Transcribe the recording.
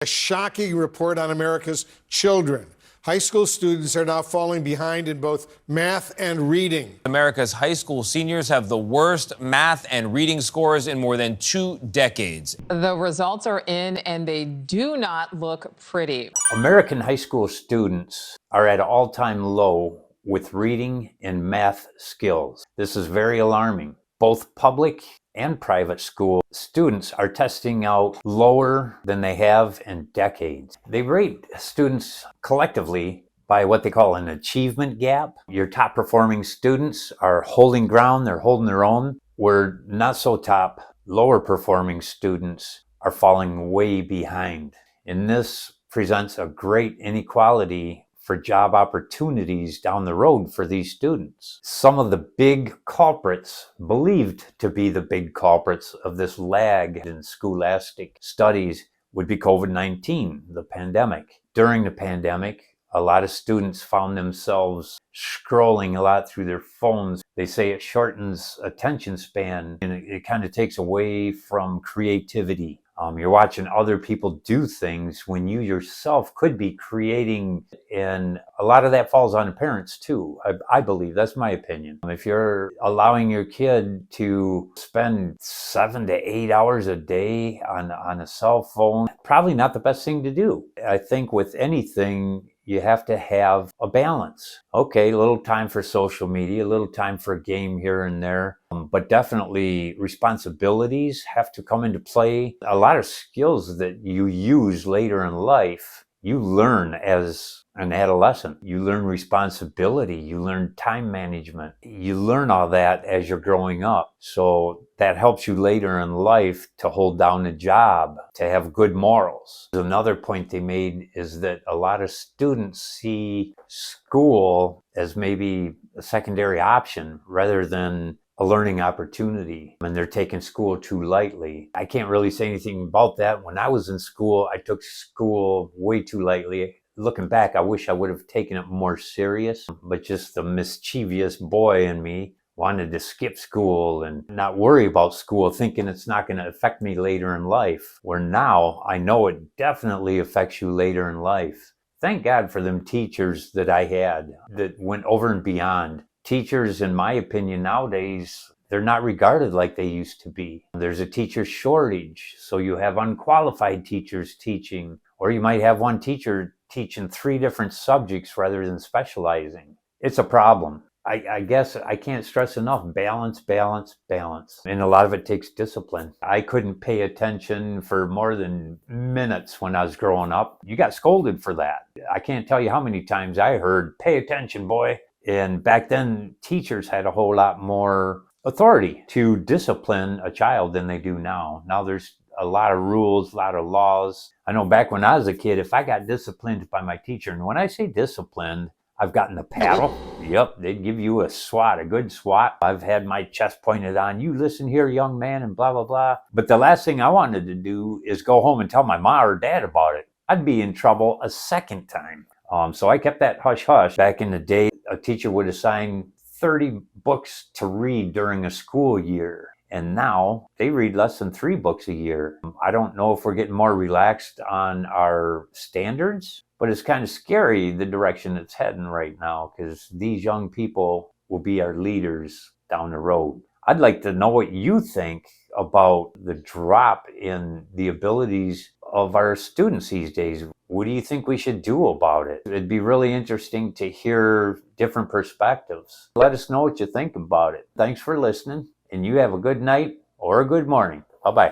shocking report on America's children. High school students are now falling behind in both math and reading. America's high school seniors have the worst math and reading scores in more than 2 decades. The results are in, and they do not look pretty. American high school students are at an all-time low with reading and math skills. This is very alarming. Both public and private school students are testing out lower than they have in decades. They rate students collectively by what they call an achievement gap. Your top performing students are holding ground, they're holding their own, where not so top, lower performing students are falling way behind. And this presents a great inequality for job opportunities down the road for these students. Some of the big culprits, believed to be the big culprits of this lag in scholastic studies, would be COVID-19, the pandemic. During the pandemic, a lot of students found themselves scrolling a lot through their phones. They say it shortens attention span and it kind of takes away from creativity. You're watching other people do things when you yourself could be creating, and a lot of that falls on the parents too. I believe, that's my opinion. If you're allowing your kid to spend 7 to 8 hours a day on a cell phone, probably not the best thing to do. I think with anything, you have to have a balance. Okay, a little time for social media, a little time for a game here and there, but definitely responsibilities have to come into play. A lot of skills that you use later in life, you learn as an adolescent. You learn responsibility, you learn time management, you learn all that as you're growing up. So that helps you later in life to hold down a job, to have good morals. Another point they made is that a lot of students see school as maybe a secondary option rather than a learning opportunity, and they're taking school too lightly. I can't really say anything about that. When I was in school, I took school way too lightly. Looking back, I wish I would have taken it more serious, but just the mischievous boy in me wanted to skip school and not worry about school, thinking it's not going to affect me later in life, where now I know it definitely affects you later in life. Thank God for them teachers that I had that went over and beyond. Teachers, in my opinion, nowadays, they're not regarded like they used to be. There's a teacher shortage, so you have unqualified teachers teaching, or you might have one teacher teaching 3 different subjects rather than specializing. It's a problem. I guess I can't stress enough, balance, balance, balance. And a lot of it takes discipline. I couldn't pay attention for more than minutes when I was growing up. You got scolded for that. I can't tell you how many times I heard, "Pay attention, boy." And back then, teachers had a whole lot more authority to discipline a child than they do now. Now there's a lot of rules, a lot of laws. I know back when I was a kid, if I got disciplined by my teacher, and when I say disciplined, I've gotten a paddle. Yep, they'd give you a swat, a good swat. I've had my chest pointed on. "You listen here, young man," and blah, blah, blah. But the last thing I wanted to do is go home and tell my mom or dad about it. I'd be in trouble a second time. So I kept that hush-hush. Back in the day, a teacher would assign 30 books to read during a school year. And now they read less than 3 books a year. I don't know if we're getting more relaxed on our standards, but it's kind of scary the direction it's heading right now, because these young people will be our leaders down the road. I'd like to know what you think about the drop in the abilities of our students these days. What do you think we should do about it? It'd be really interesting to hear different perspectives. Let us know what you think about it. Thanks for listening, and you have a good night or a good morning. Bye-bye.